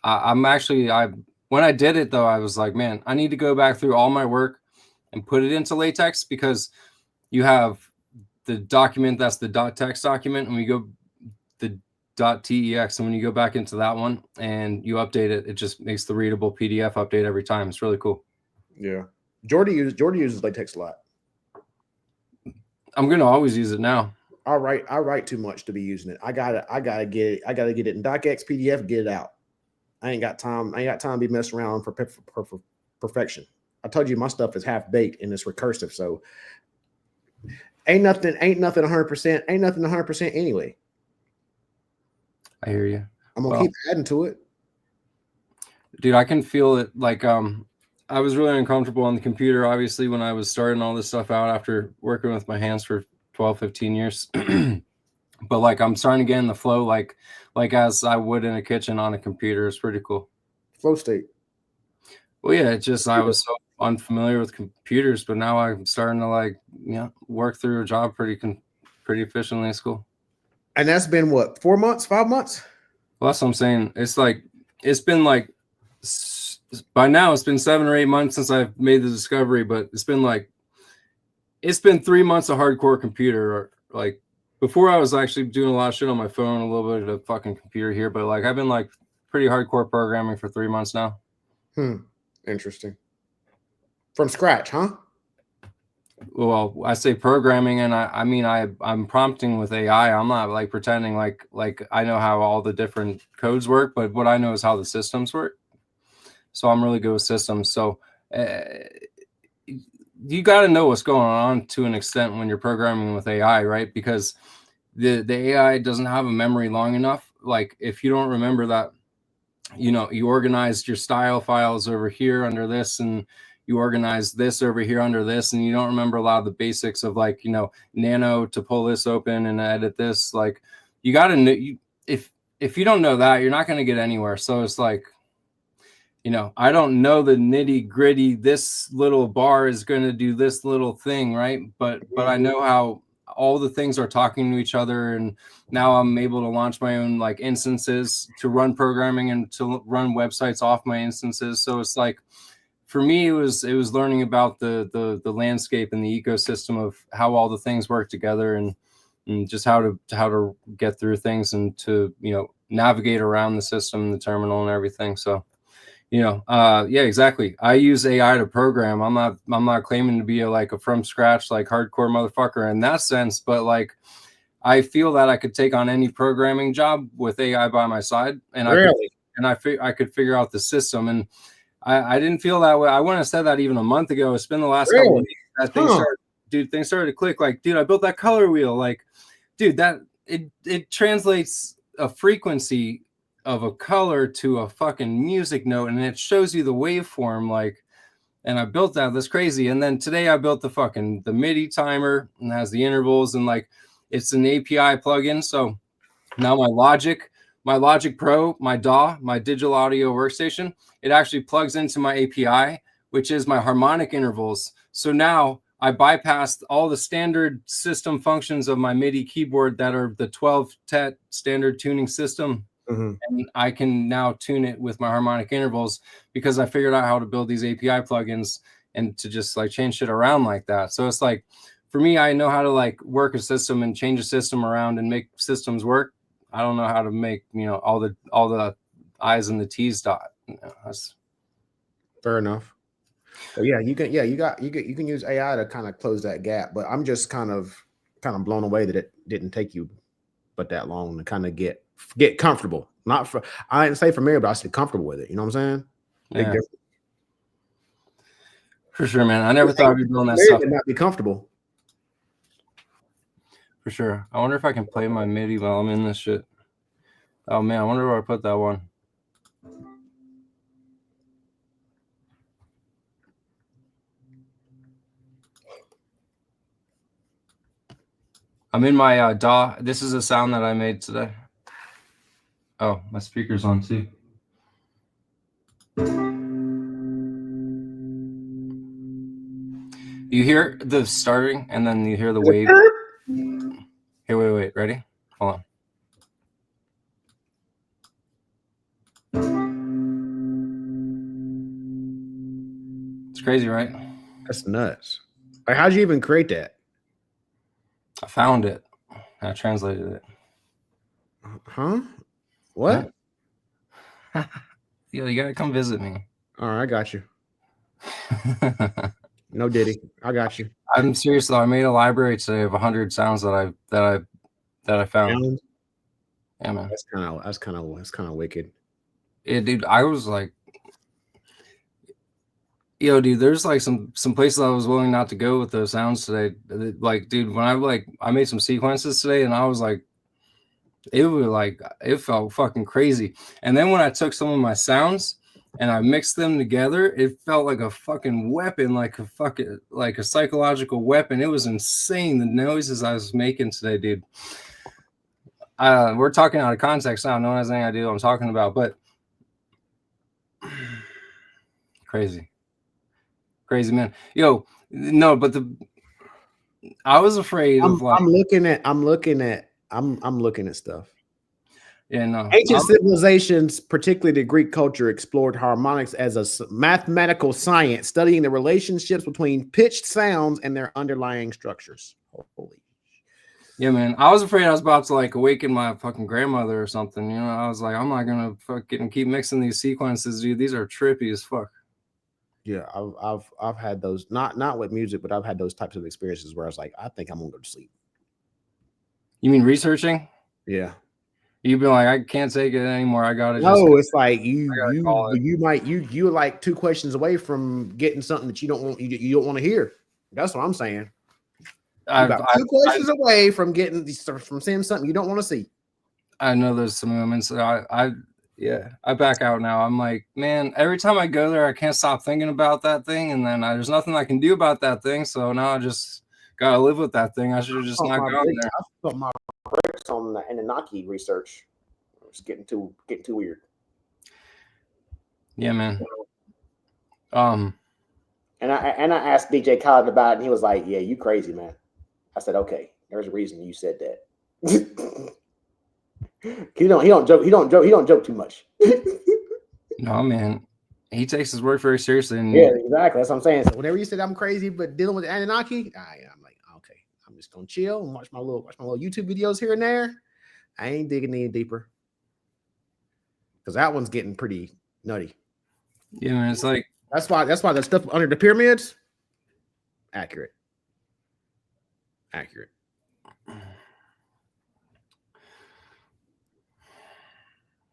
when I did it though, I was like, man, I need to go back through all my work and put it into latex, because you have the document that's the .text document, and we go the .tex, and when you go back into that one and you update it, it just makes the readable PDF update every time. It's really cool. Yeah, Jordy uses latex a lot. I'm gonna always use it now. I write too much to be using it. I gotta get it in docx PDF, get it out. I ain't got time to be messing around for perfection. I told you my stuff is half baked and it's recursive, so ain't nothing 100%. Ain't nothing 100% anyway. I hear you. I'm gonna keep adding to it, dude. I can feel it. Like, I was really uncomfortable on the computer, obviously, when I was starting all this stuff out after working with my hands for 12-15 years. But like, I'm starting to get in the flow, like as I would in a kitchen on a computer. It's pretty cool. Flow state. Well, yeah, it's just I was so unfamiliar with computers, but now I'm starting to work through a job pretty efficiently. It's cool. And that's been what, 4 months, 5 months? Well, that's what I'm saying. It's been like, by now it's been 7 or 8 months since I've made the discovery, but it's been 3 months of hardcore computer. Like, before I was actually doing a lot of shit on my phone, a little bit of fucking computer here, but like I've been like pretty hardcore programming for 3 months now. Interesting. From scratch, huh? Well, I say programming, and I'm prompting with AI. I'm not like pretending like I know how all the different codes work, but what I know is how the systems work. So I'm really good with systems. So you got to know what's going on to an extent when you're programming with AI, right? Because the AI doesn't have a memory long enough. Like, if you don't remember that, you organized your style files over here under this, and you organize this over here under this, and you don't remember a lot of the basics of like, nano to pull this open and edit this. Like, you got to know, if you don't know that, you're not going to get anywhere. So it's like, I don't know the nitty gritty. This little bar is going to do this little thing, right? But I know how all the things are talking to each other, and now I'm able to launch my own like instances to run programming and to run websites off my instances. So it's like, for me, it was learning about the landscape and the ecosystem of how all the things work together, and just how to get through things, and to navigate around the system, the terminal, and everything. So. Yeah, exactly. I use AI to program. I'm not claiming to be a from scratch, like hardcore motherfucker in that sense, but like, I feel that I could take on any programming job with AI by my side, and I could figure out the system. And I didn't feel that way. I wouldn't have said that even a month ago. It's been the last couple of weeks that things started to click. Like, dude, I built that color wheel. Like, dude, that it translates a frequency of a color to a fucking music note, and it shows you the waveform, like, and I built that. That's crazy. And then today I built the MIDI timer, and has the intervals, and like, It's an API plugin. So now my Logic Pro, my DAW, my digital audio workstation, it actually plugs into my API, which is my harmonic intervals. So now I bypassed all the standard system functions of my MIDI keyboard that are the 12 TET standard tuning system. And I can now tune it with my harmonic intervals because I figured out how to build these API plugins and to just like change shit around like that. So it's like, for me, I know how to like work a system and change a system around and make systems work. I don't know how to make, all the I's and the T's dot. That's fair enough. Well, yeah, you can use AI to kind of close that gap, but I'm just kind of blown away that it didn't take you but that long to kind of get comfortable. Not for, I didn't say familiar, but I said comfortable with it. You know what I'm saying? Big difference. For sure, man. I never thought I'd be doing that stuff. Not be comfortable. For sure. I wonder if I can play my MIDI while I'm in this shit. Oh man, I wonder where I put that one. I'm in my DAW. This is a sound that I made today. Oh, my speaker's on too. You hear the starting and then you hear the wave. Here, wait. Ready? Hold on. It's crazy, right? That's nuts. Like, how'd you even create that? I found it. I translated it. Huh? What? Yo, you gotta come visit me. All right, I got you. No Diddy, I got you. I'm serious though. I made a library today of 100 sounds that I found. Yeah, man. That's kind of wicked. Yeah, dude. I was like, yo, dude. There's like some places I was willing not to go with those sounds today. Like, dude, when I made some sequences today, and I was like, it felt fucking crazy. And then when I took some of my sounds and I mixed them together, it felt like a fucking weapon, like a psychological weapon. It was insane, the noises I was making today, dude. We're talking out of context now. No one has any idea what I'm talking about, but crazy, man. Yo, no, but I was afraid of like. I'm looking at stuff. Yeah, no. Ancient civilizations, particularly the Greek culture, explored harmonics as a mathematical science, studying the relationships between pitched sounds and their underlying structures. Holy. Yeah, man. I was afraid I was about to like awaken my fucking grandmother or something. You know, I was like, I'm not gonna fucking keep mixing these sequences, dude. These are trippy as fuck. Yeah, I've had those, not with music, but I've had those types of experiences where I was like, I think I'm gonna go to sleep. You mean researching? Yeah. You'd be like, I can't take it anymore. I gotta. No, it's like you're like 2 questions away from getting something that you don't want to hear. That's what I'm saying. You're about 2 questions away from seeing something you don't want to see. I know there's some moments that I back out now. I'm like, man, every time I go there, I can't stop thinking about that thing, and then there's nothing I can do about that thing. So now I just gotta live with that thing. I should have just not gone there. I put my brakes on the Anunnaki research. It's getting too weird. Yeah, man. And I asked DJ Khaled about it, and he was like, "Yeah, you crazy, man." I said, "Okay, there's a reason you said that." He don't joke too much. No, man. He takes his work very seriously. And yeah, exactly. That's what I'm saying. So whenever you said I'm crazy, but dealing with Anunnaki, I'm like, okay, I'm just gonna chill and watch my little YouTube videos here and there. I ain't digging any deeper because that one's getting pretty nutty. Yeah, man. It's like that's why the stuff under the pyramids, accurate.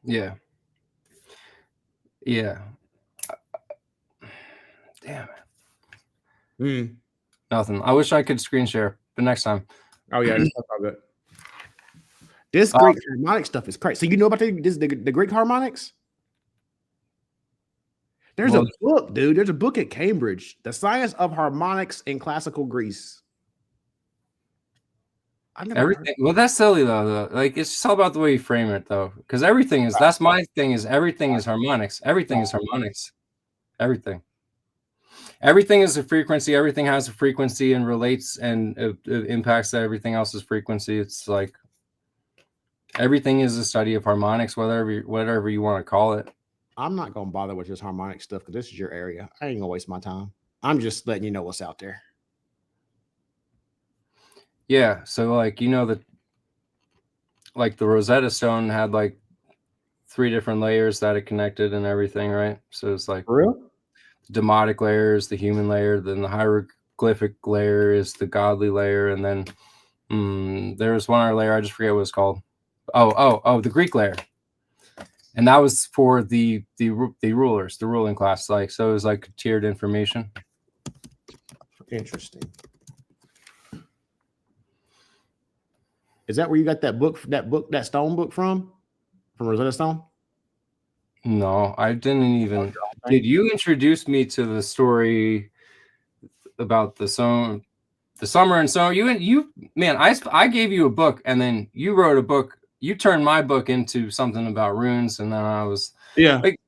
Yeah. Damn it. Nothing. I wish I could screen share the next time. Oh yeah, that's all good. This Greek harmonic stuff is crazy. So you know about the Greek harmonics? There's a book, dude. There's a book at Cambridge, The Science of Harmonics in Classical Greece. I never heard. Everything. Well, that's silly though. Like it's just all about the way you frame it, though. Because everything is. That's my thing. Is everything is harmonics. Everything is harmonics. Everything. Everything is a frequency. Everything has a frequency and relates and it impacts everything else's frequency. It's like everything is a study of harmonics, whatever you want to call it. I'm not gonna bother with this harmonic stuff because this is your area. I ain't gonna waste my time. I'm just letting you know what's out there. Yeah. So like like the Rosetta Stone had like 3 different layers that it connected and everything, right? So it's like For real? the demotic layer is the human layer, then the hieroglyphic layer is the godly layer, and then there's one other layer, I just forget what it's called. Oh, the Greek layer. And that was for the rulers, the ruling class. Like, so it was like tiered information. Interesting. Is that where you got that stone book from Rosetta Stone? No, I didn't even. Did you introduce me to the story about the summer and summer? You man, I gave you a book, and then you wrote a book. You turned my book into something about runes, and then I was like,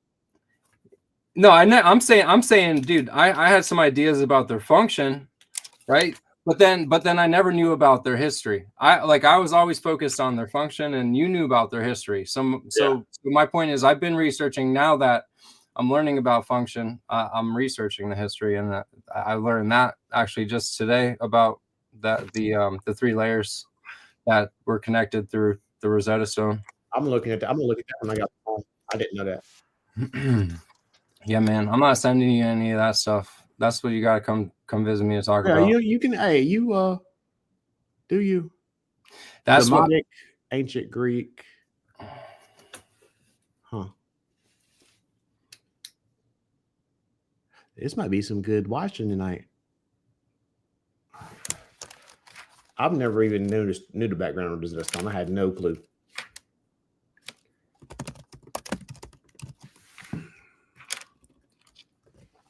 no, I'm saying, dude, I had some ideas about their function, right? But then I never knew about their history. I was always focused on their function, and you knew about their history. So my point is, I've been researching. Now that I'm learning about function, I'm researching the history, and I learned that actually just today about that the 3 layers that were connected through the Rosetta Stone. I'm gonna look at that when I got the phone. I didn't know that. Yeah, man, I'm not sending you any of that stuff. That's what you gotta come visit me to talk about. You can. Hey, you do you? That's Demotic, what ancient Greek. Huh. This might be some good watching tonight. I've never even knew the background of this time. I had no clue.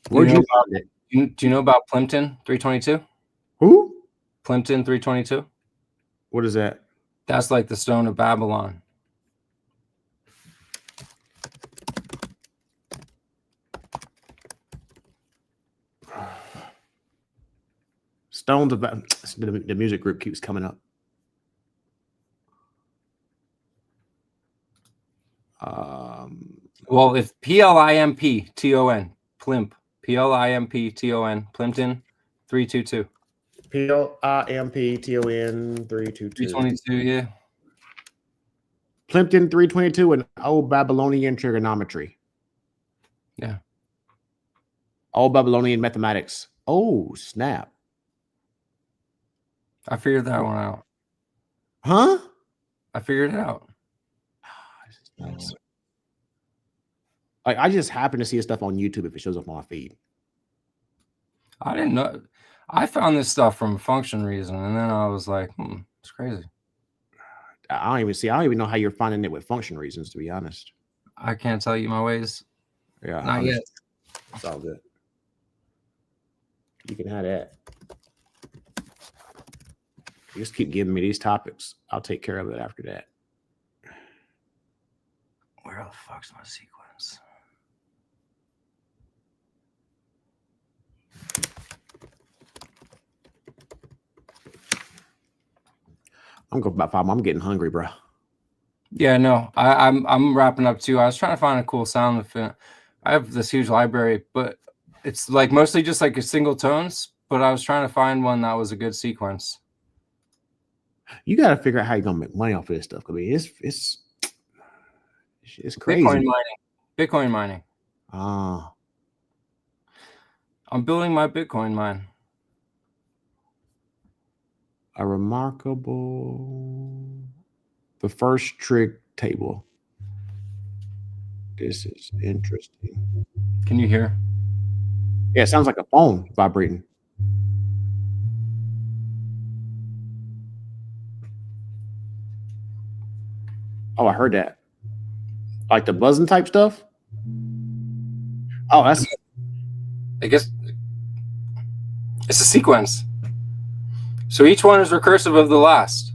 Where'd you find it? Do you know about Plimpton 322? Who? Plimpton 322. What is that? That's like the stone of Babylon. Stones of the music group keeps coming up. Well, if Plimpton, Plimp, Plimpton, Plimpton 322. Plimpton 322. 322, yeah. Plimpton 322 and Old Babylonian trigonometry. Yeah. Old Babylonian mathematics. Oh, snap. I figured that one out. Huh? I figured it out. Nice. Like, I just happen to see stuff on YouTube if it shows up on my feed. I didn't know. I found this stuff from a function reason, and then I was like, it's crazy. I don't even know how you're finding it with function reasons, to be honest. I can't tell you my ways. Yeah. Not yet. It's all good. You can have that. You just keep giving me these topics. I'll take care of it after that. Where the fuck's my sequence? I'm going about 5. I'm getting hungry, bro. Yeah, no, I'm wrapping up too. I was trying to find a cool sound effect. I have this huge library, but it's like mostly just like a single tones. But I was trying to find one that was a good sequence. You got to figure out how you're gonna make money off of this stuff. I mean, it's crazy. Bitcoin mining. Ah. I'm building my Bitcoin mine. The first trig table. This is interesting. Can you hear? Yeah, it sounds like a phone vibrating. Oh, I heard that. Like the buzzing type stuff? Oh, that's... I guess it's a sequence. So each one is recursive of the last.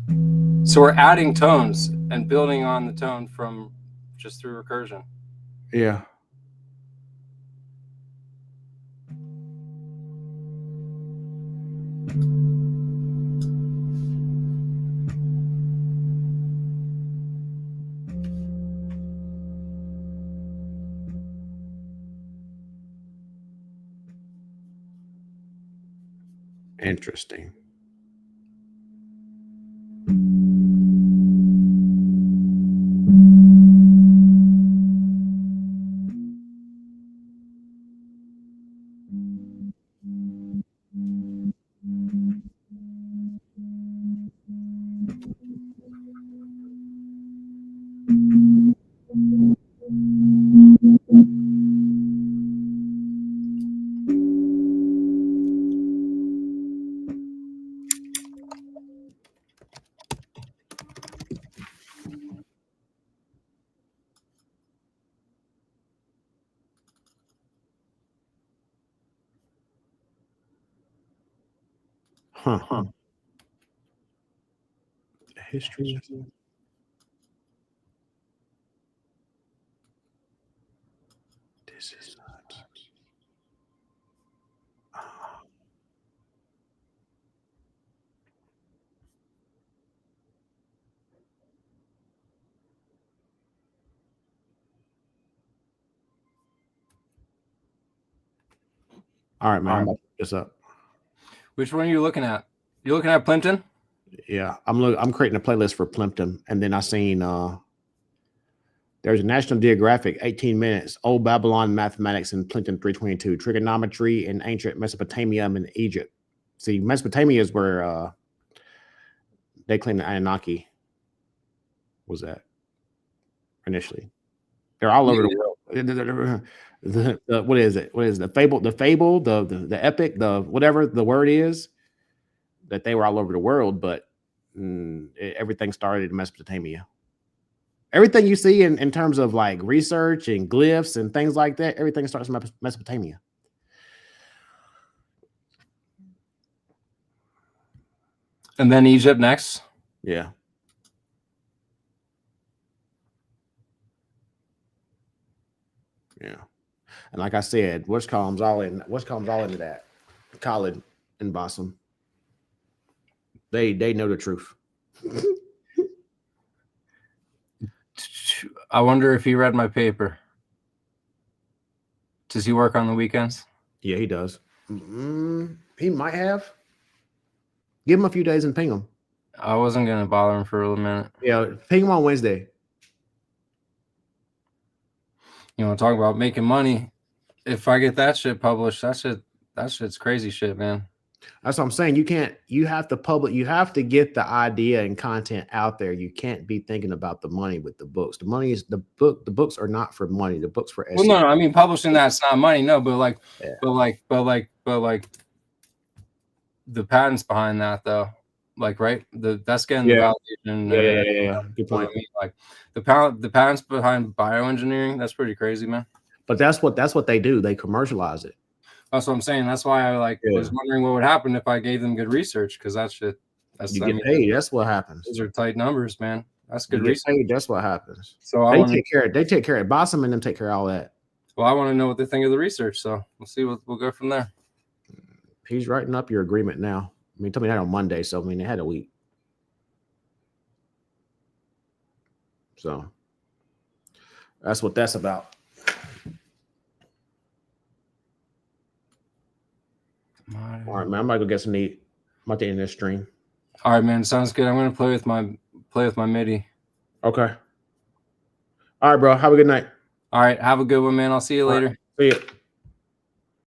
So we're adding tones and building on the tone from just through recursion. Yeah. Interesting. Huh. History. This is not. All right, man. I'm about to put this up. Which one are you looking at? You're looking at Plimpton? Yeah, I'm creating a playlist for Plimpton, and then I seen there's a National Geographic 18 minutes Old Babylon mathematics in Plimpton 322 trigonometry in ancient Mesopotamia and Egypt. See, Mesopotamia is where they claim the Anunnaki was at initially. They're all over the world. What is it? What is the fable? The epic, the whatever the word is, that they were all over the world, but everything started in Mesopotamia. Everything you see in terms of like research and glyphs and things like that, everything starts in Mesopotamia. And then Egypt next. Yeah. Yeah. And like I said, what's comes all into that. Khalid and Bassam. They know the truth. I wonder if he read my paper. Does he work on the weekends? Yeah, he does. He might have. Give him a few days and ping him. I wasn't gonna bother him for a minute. Yeah, ping him on Wednesday. You know, talk about making money. If I get that shit published, that shit's crazy shit, man. That's what I'm saying. You have to get the idea and content out there. You can't be thinking about the money with the books. The money is the books are not for money. The books for SEO. Well, no, I mean publishing that's not money, no, but like the patents behind that though. Like, right? That's getting the validation. Yeah. Good point. I mean, like the patents behind bioengineering, that's pretty crazy, man. But that's what they do. They commercialize it. That's what I'm saying. That's why I was wondering what would happen if I gave them good research, because that's you get paid. That's what happens. Those are tight numbers, man. That's good research. Paid, that's what happens. So they take care of it. Bassam and them take care of all that. Well, I want to know what they think of the research, so we'll see. We'll go from there. He's writing up your agreement now. I mean, he told me that on Monday, so I mean, they had a week. So that's what that's about. All right, man. I'm about to go get some meat. I'm about to end this stream. All right, man. Sounds good. I'm gonna play with my MIDI. Okay. All right, bro. Have a good night. All right. Have a good one, man. I'll see you later. Right. See you.